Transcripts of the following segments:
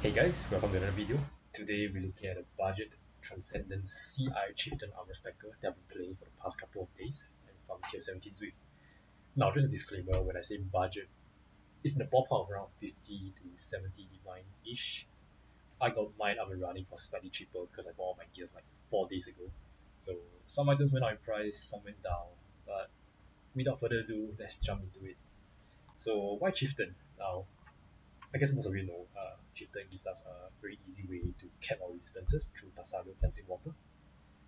Hey guys, welcome to another video. Today we're looking at a budget transcendence CI Chieftain armor stacker that I've been playing for the past couple of days and from T17 with. Now just a disclaimer, when I say budget, it's in the ballpark of around 50 to 70 divine-ish. I got mine up and running for slightly cheaper because I bought all my gears like 4 days ago. So some items went up in price, some went down, but without further ado, let's jump into it. So why Chieftain? Now I guess most of you know, Chieftain gives us a very easy way to cap our resistances through Tasago Cleansing Water,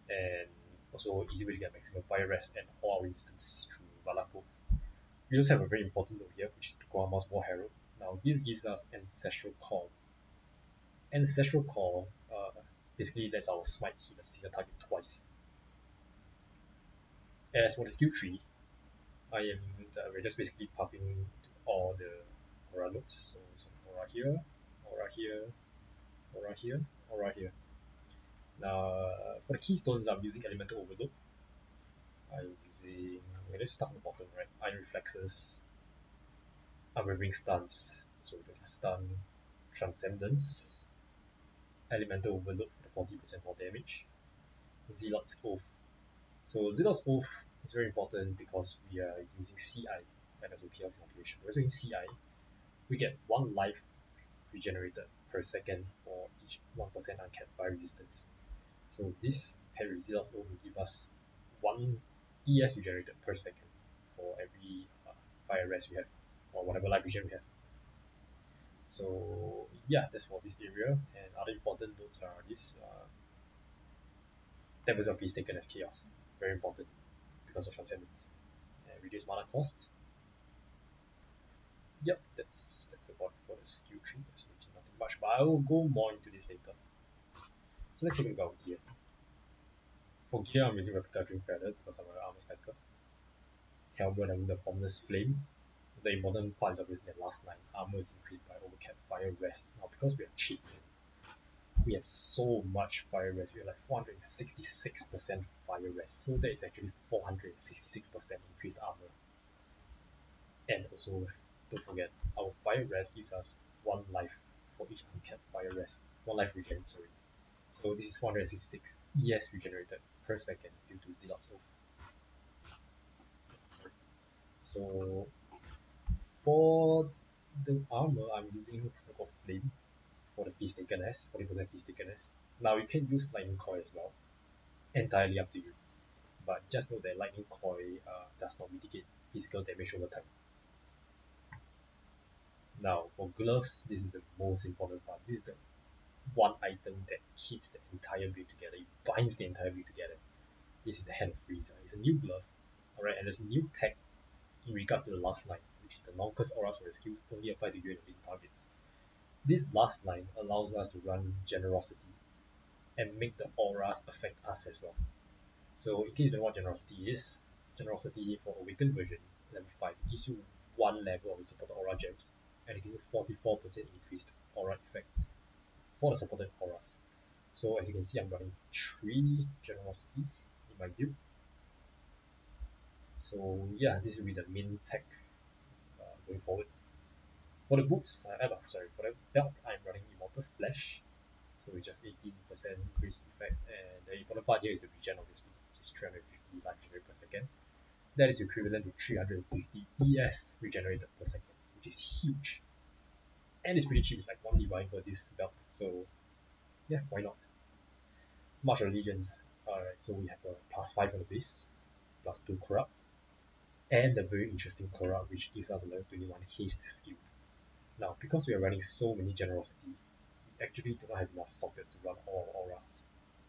and also easy way to get maximum fire rest and all our resistance through Valakos. We also have a very important note here, which is Tokuhama's War Herald. Now, this gives us Ancestral Call. Ancestral Call basically lets our Smite hit a single target twice. As for the skill tree, we're just basically popping all the aura nodes. So aura here, aura here, aura here, aura here. Now, for the keystones, I'm using Elemental Overload. Let's start from the bottom, right? Iron Reflexes, Unwavering Stance, so we can stun, Transcendence, Elemental Overload for the 40% more damage, Zealot's Oath. So Zealot's Oath is very important because we are using CI, and also chaos calculation. We're using CI, we get 1 life regenerated per second for each 1% uncapped fire resistance. So this paired with Zealot's Oath will give us 1 ES regenerated per second for every fire rest we have, or whatever life regen we have. So yeah, that's for this area. And other important notes are this Devils of Peace taken as chaos, very important because of transcendence. And reduce mana cost. Yep, that's about it for the skill tree. There's nothing much, but I will go more into this later. So let's take a look at gear. For gear, I'm using Replica Dream Feather because I'm an armor stacker. Helmet, I'm using the Formless Flame. The important part is obviously the last line. Armor is increased by overcap fire rest. Now, because we are cheap, we have so much fire rest. We have like 466% fire rest. So that is actually 466% increased armor. And also, don't forget, our fire rest gives us 1 life for each uncapped fire rest. 1 life regen, sorry. So this is 466 ES regenerated per second due to Zealot's Oath. So for the armor, I'm using Circle of Flame for the Feast Taken-ness, 40% Feast Taken-ness. Now you can use Lightning Coil as well, entirely up to you. But just know that Lightning Coil does not mitigate physical damage over time. Now for gloves, this is the most important part. This is the one item that keeps the entire build together. It binds the entire build together. This is the Hand of Phrecia. It's a new glove, alright, and there's a new tag in regards to the last line, which is the non-curse auras for the skills only apply to you and elite targets. This last line allows us to run Generosity and make the auras affect us as well. So in case you don't know what Generosity is, Generosity for Awakened version, level 5, it gives you 1 level of the supported aura gems, and it gives you 44% increased aura effect for the supported auras. So as you can see, I'm running 3 Generosities in my build. So yeah, this will be the main tech going forward. For the boots, for the belt, I'm running Immortal Flesh. So it's just 18% increase effect, and the important part here is the regen, obviously, which is 350 life generated per second. That is equivalent to 350 ES regenerated per second, which is huge. And it's pretty cheap, it's like 1 divine for this belt, so yeah, why not? March of Allegiance, alright, so we have a +5 on the base, +2 corrupt, and a very interesting corrupt which gives us a level 21 haste skill. Now, because we are running so many generosity, we actually do not have enough sockets to run all auras,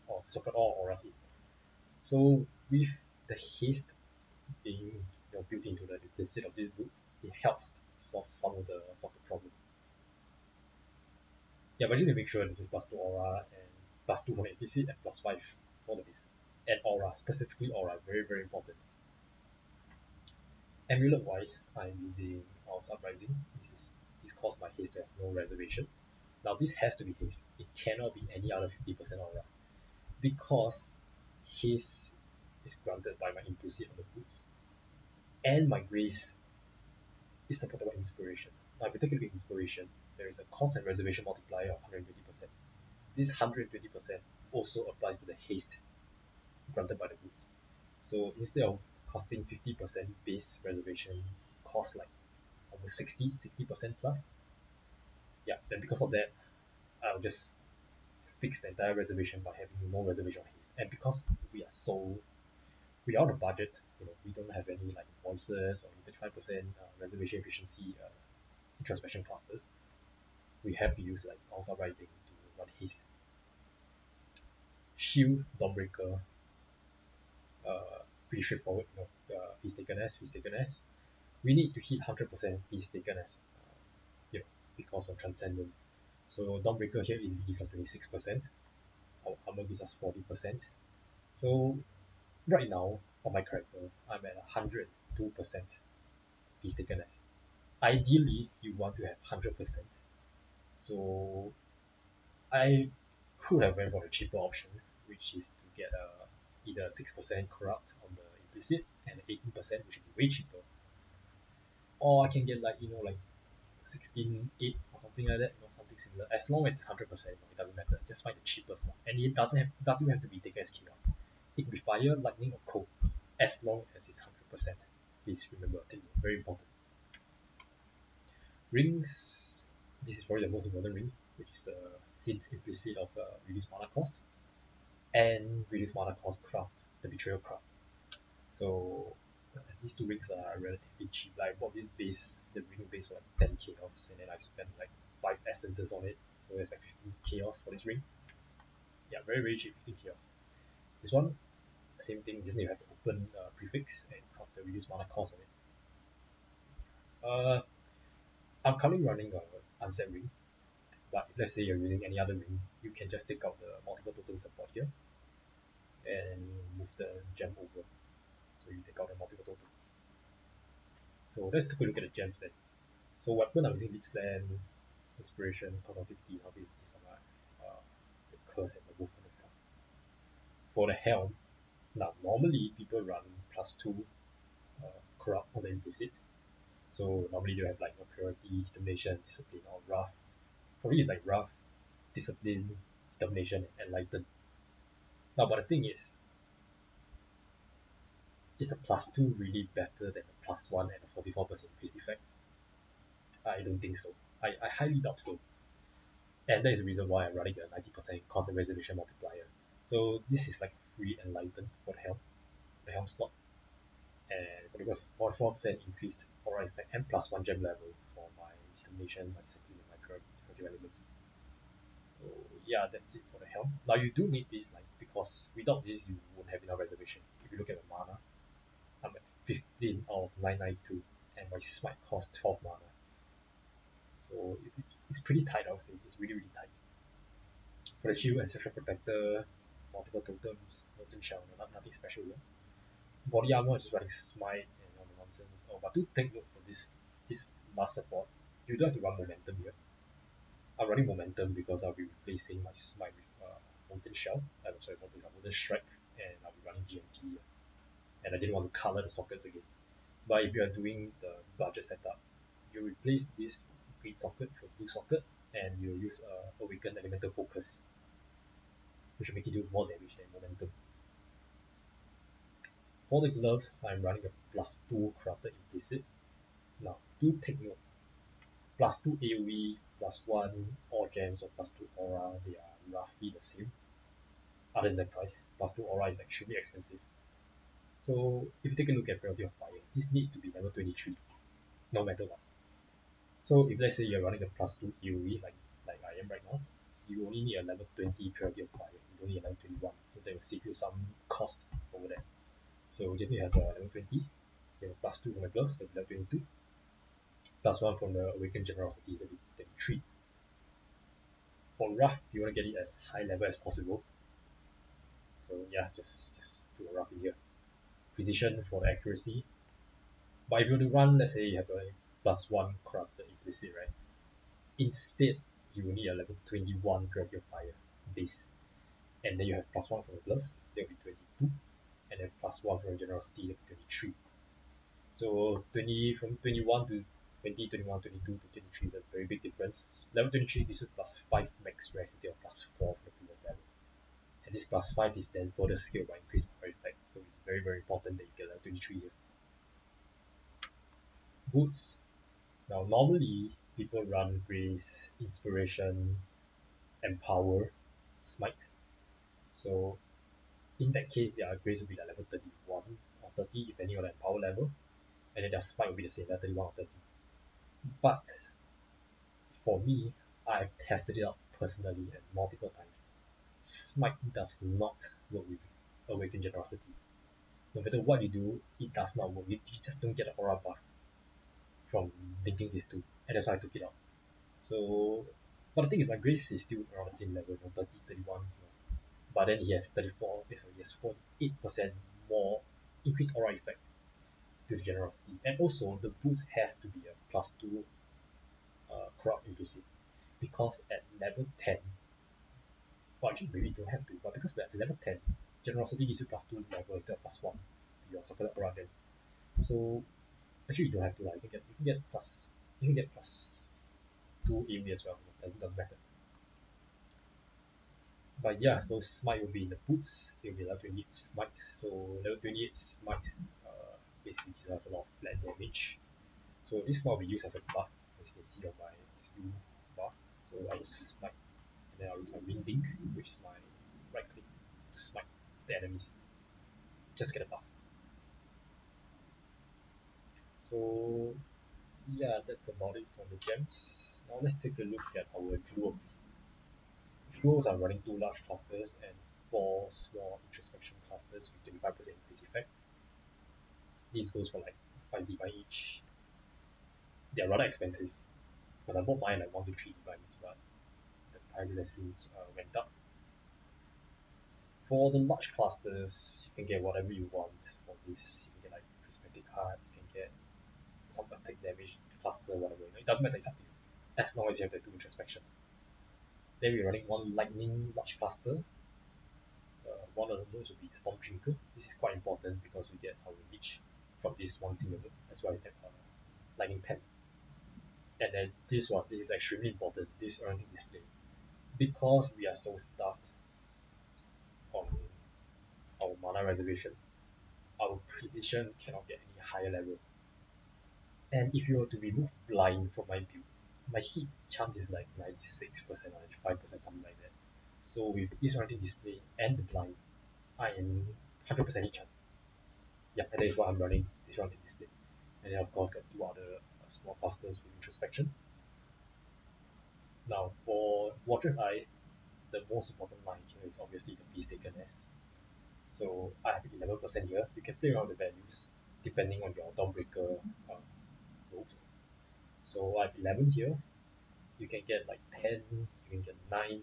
or to socket all auras in. So with the haste being built into the implicit of these boots, it helps solve some of the problem. Yeah, but just to make sure this is +2 aura and +2 from the implicit and +5 for the base. And aura, specifically aura, very very important. Amulet wise, I'm using Alms Uprising. This caused my haste to have no reservation. Now this has to be haste. It cannot be any other 50% aura. Because haste is granted by my implicit on the boots. And my grace is supported by inspiration. Now if you take a look at inspiration, there is a cost and reservation multiplier of 120%. This 120% also applies to the haste granted by the boots. So instead of costing 50% base reservation, cost like almost 60% plus. Yeah, then because of that, I'll just fix the entire reservation by having no reservation on haste. And because we are on a budget, we don't have any like voices or 35% reservation efficiency introspection clusters. We have to use like also rising to run haste. Shield, Dawnbreaker, pretty straightforward, feast taken as. We need to hit 100% feast taken as, because of transcendence. So Dawnbreaker here is gives us 26%, our armour gives us 40%. So right now, on my character, I'm at 102% feast taken as. Ideally, you want to have 100%. So I could have went for a cheaper option, which is to get either 6% corrupt on the implicit and 18%, which would be way cheaper. Or I can get like 16.8 or something like that, something similar. As long as it's 100%, it doesn't matter. Just find the cheapest one, and it doesn't have to be taken as chaos. It can be fire, lightning, or cold, as long as it's 100%. Please remember, very important. Rings. This is probably the most important ring, which is the synth implicit of reduce mana cost and reduce mana cost craft, the betrayal craft. So these two rings are relatively cheap. Like I bought this base, the ring base for like 10 chaos, and then I spent like 5 essences on it. So it's like 15 chaos for this ring. Yeah, very, very cheap, 15 chaos. This one, same thing, just need to have an open prefix and craft the reduce mana cost on it. I'm currently running a unset ring, but if let's say you're using any other ring, you can just take out the multiple totem support here and move the gem over. So you take out the multiple totals. So let's take a look at the gems then. So weapon, I'm using Leap Slam, Inspiration, Cognitivity, all these are my the curse and the movement and stuff. For the helm, now normally people run +2 corrupt on the implicit. So normally you have like purity, determination, discipline, or rough. For me it's like rough, discipline, determination, and enlighten. Now but the thing is a +2 really better than a +1 and a 44% increased effect? I don't think so. I highly doubt so. And that is the reason why I'm running a 90% cost and reservation multiplier. So this is like free enlighten for the helm slot. And for the 44% increased aura effect and +1 gem level for my determination, my discipline, and my creative elements. So yeah, that's it for the helm. Now you do need this because without this you won't have enough reservation. If you look at the mana, I'm at 15 out of 992, and my smite costs 12 mana. So it's pretty tight, I would say. It's really, really tight. For the shield, ancestral protector, multiple totems, nothing shell, nothing special here. Body armor is just running smite and all the nonsense. Oh, but do take note for this last support, you don't have to run momentum here. I'm running momentum because I'll be replacing my smite with molten shell. Sorry, molten strike, and I'll be running GMP here. And I didn't want to color the sockets again. But if you are doing the budget setup, you replace this green socket with a blue socket, and you use Awakened Elemental Focus, which will make it do more damage than momentum. For the gloves, I'm running a +2 crafted implicit. Now, do take note, +2 AoE, +1 all gems, or +2 aura, they are roughly the same. Other than the price, +2 aura is extremely expensive. So if you take a look at Penalty of Fire, this needs to be level 23, no matter what. So if let's say you're running a +2 AoE like I am right now, you only need a level 20 Purity of Fire. You don't need a level 21. So that will save you some cost over there. So you just need to have a level 20, you have +2 from the gloves, so level 22, +1 from the Awakened Generosity, that will be 23. For rough, you want to get it as high level as possible. So yeah, just do a rough in here. Precision for the accuracy. But if you want to run, let's say you have a +1 corrupted implicit, right? Instead, you will need a level 21 Purity of Fire base. And then you have +1 from the gloves, that will be 22. And then +1 from the generosity, that will be 23. So from 21 to 20, 21, 22 to 23 is a very big difference. Level 23 gives you plus 5 max res instead of plus 4 for the previous levels. And this plus 5 is then further scaled by increased power effect. So it's very, very important that you get level 23 here. Boots. Now, normally people run Grace, Inspiration, Empower, Smite. So in that case, their Grace will be like level 31 or 30, depending on the Empower level. And then their Smite will be the same, level 31 or 30. But for me, I've tested it out personally and multiple times. Smite does not work with Awaken Generosity. No matter what you do, it does not work. You just don't get the aura buff from linking these two. And that's why I took it out. So, but the thing is, my Grace is still around the same level, 30, 31. But then he has 34, so he has 48% more increased aura effect due to generosity. And also, the boost has to be a plus 2 corrupt inclusive. Because at level 10, well, actually, maybe you don't have to, but because at level 10, generosity gives you plus 2 level instead of plus 1 to your supported aura dance. So, actually, you don't have to, like, you can get plus 2 aim as well, doesn't matter. But yeah, so Smite will be in the boots, it will be level 28 Smite. So level 28 Smite basically gives us a lot of flat damage. So this Smite will be used as a buff, as you can see on my skill bar. So I use Smite, and then I'll use my Winding, which is my right click to smite the enemies, just to get a buff. So yeah, that's about it for the gems. Now let's take a look at our jewels. Jewels are running 2 large clusters and 4 small introspection clusters with 25% increase effect. These goes for like 5 divine each. They're rather expensive because I bought mine like 1 to 3 divines, but the prices have since went up. For the large clusters, you can get whatever you want for this. You can get like prismatic heart, you can get some attack damage cluster, whatever. It doesn't matter, it's up to you. As long as you have the 2 introspections. Then we're running 1 lightning large cluster. One of those will be Storm Drinker. This is quite important because we get our leech from this one single move, as well as that lightning pen. And then this is extremely important, this orienting display. Because we are so stuffed on our mana reservation, our precision cannot get any higher level. And if you were to remove blind from my build, my hit chance is like 96% or 95%, something like that. So with this orienting display and the blind, I am 100% hit chance. Yeah, and that is what I'm running, this orienting display. And then of course got 2 other small clusters with introspection. Now for Watcher's Eye, the most important line here is obviously the Beast Taken S. So I have 11% here. You can play around the values depending on your Dawnbreaker rolls. So I have 11 here. You can get like 10, you can get 9,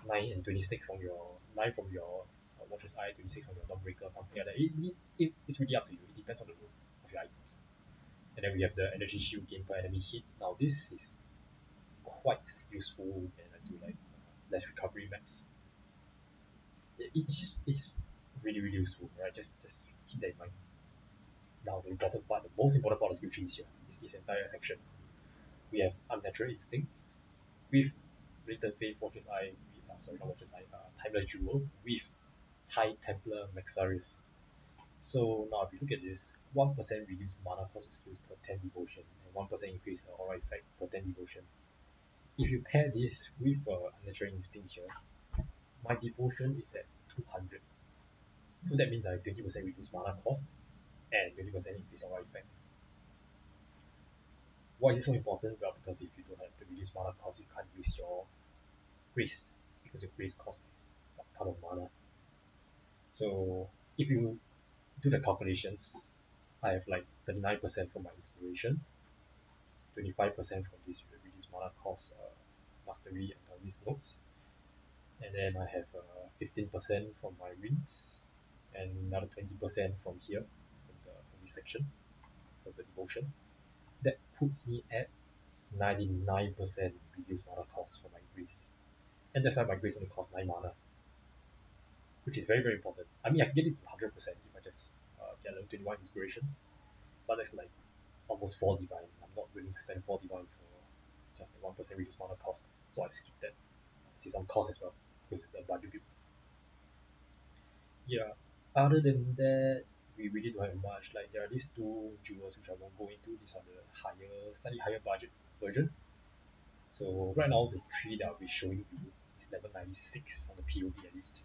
9 and 26 on your 9 from your Watcher's Eye, 26 on your Dawnbreaker, something like that. It's really up to you. It depends on the load of your items. And then we have the energy shield gain per enemy hit. Now this is quite useful when I do like less recovery maps. It's just really useful, right? Just keep that in mind. Now the important part, the most important part of skill trees here is this entire section. We have Unnatural Instinct with Little Faith, Watcher's Eye, sorry not Watcher's Eye, Timeless Jewel with High Templar Maxarius. So now if you look at this, 1% reduce mana cost of skills per 10 devotion and 1% increase the aura effect per 10 devotion. If you pair this with Unnatural Instinct here, my devotion is at 200. So that means I have 20% reduced mana cost and 20% increase aura effect. Why is it so important? Well, because if you don't have the reduced mana cost, you can't use your Grace, because your Grace costs a ton of mana. So if you do the calculations, I have like 39% from my inspiration, 25% from this reduced mana cost mastery and all these notes, and then I have 15% from my wins, and another 20% from here, from this section, from the devotion. That puts me at 99% reduced mana cost for my Grace. And that's why my Grace only costs 9 mana, which is very important. I mean, I can get it to 100% if I just get level 21 inspiration, but that's like almost 4 divine. I'm not willing to spend 4 divine for just like 1% reduced mana cost. So I skip that. See some cost as well. This is the budget build. Yeah. Other than that, we really don't have much. Like there are these two jewels which I won't go into. These are the slightly higher budget version. So right now the three that I'll be showing you is level 96 on the POB at least.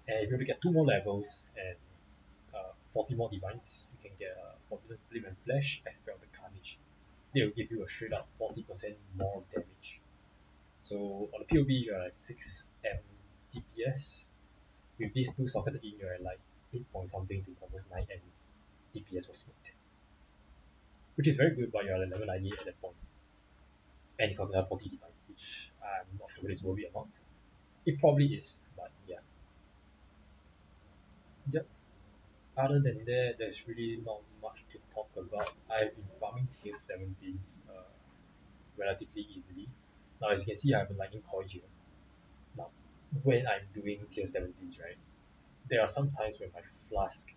And if you look at 2 more levels and 40 more divines, you can get Forbidden Flame and Flash, Expel the Carnage. They will give you a straight up 40% more damage. So on the POB you're like 6M DPS. With these two socketed in, you're at like 8 point something to almost 9M DPS for Smite. Which is very good, but you're at level 98 at that point. And it costs another 40 divine, which I'm not sure whether it's worth it or not. It probably is, but yeah. Yep. Other than that, there's really not much to talk about. I've been farming tier 17 relatively easily. Now, as you can see, I have a lightning coil here. Now, when I'm doing tier 17s, right, there are some times when my flask,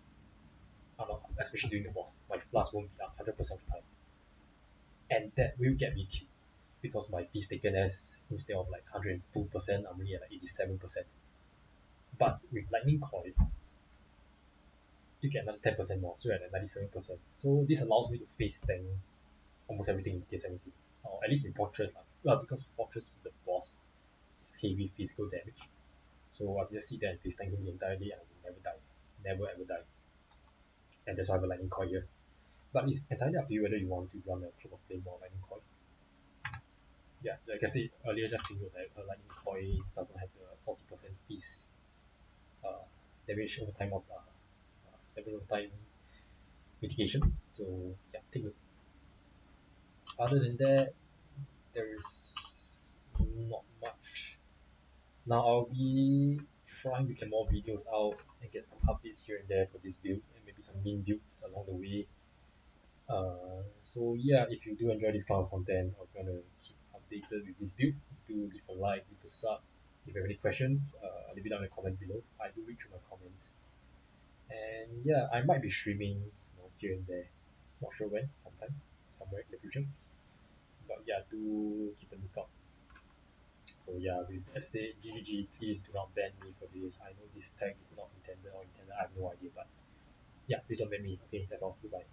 especially during the boss, my flask won't be up 100% of the time. And that will get me killed because my piece taken as instead of like 102%, I'm only at like 87%. But with lightning coil, you get another 10% more, so you're at 97%. So this allows me to face tank almost everything in tier 17, or at least in Fortress. Well, because Fortress, the boss, is heavy physical damage. So I just sit there and face tank him the entire day and I will never die. Never ever die. And that's why I have a lightning coil here. But it's entirely up to you whether you want to run a Cloak of Flame or lightning coil. Yeah, like I said earlier, just to note that a lightning coil doesn't have the 40% piece damage over time of damage over time mitigation. So yeah, take note. Other than that, there's not much. Now I'll be trying to get more videos out and get some updates here and there for this build and maybe some main builds along the way. So yeah, if you do enjoy this kind of content or if you want to keep updated with this build, do leave a like, leave a sub. If you have any questions, leave it down in the comments below. I do read through my comments. And yeah, I might be streaming here and there. Not sure when, sometime, somewhere in the future. But yeah, do keep a lookout. So yeah, with that said, GGG, please do not ban me for this. I know this tag is not intended or intended, I have no idea, but yeah, please don't ban me. Okay, that's all. Goodbye.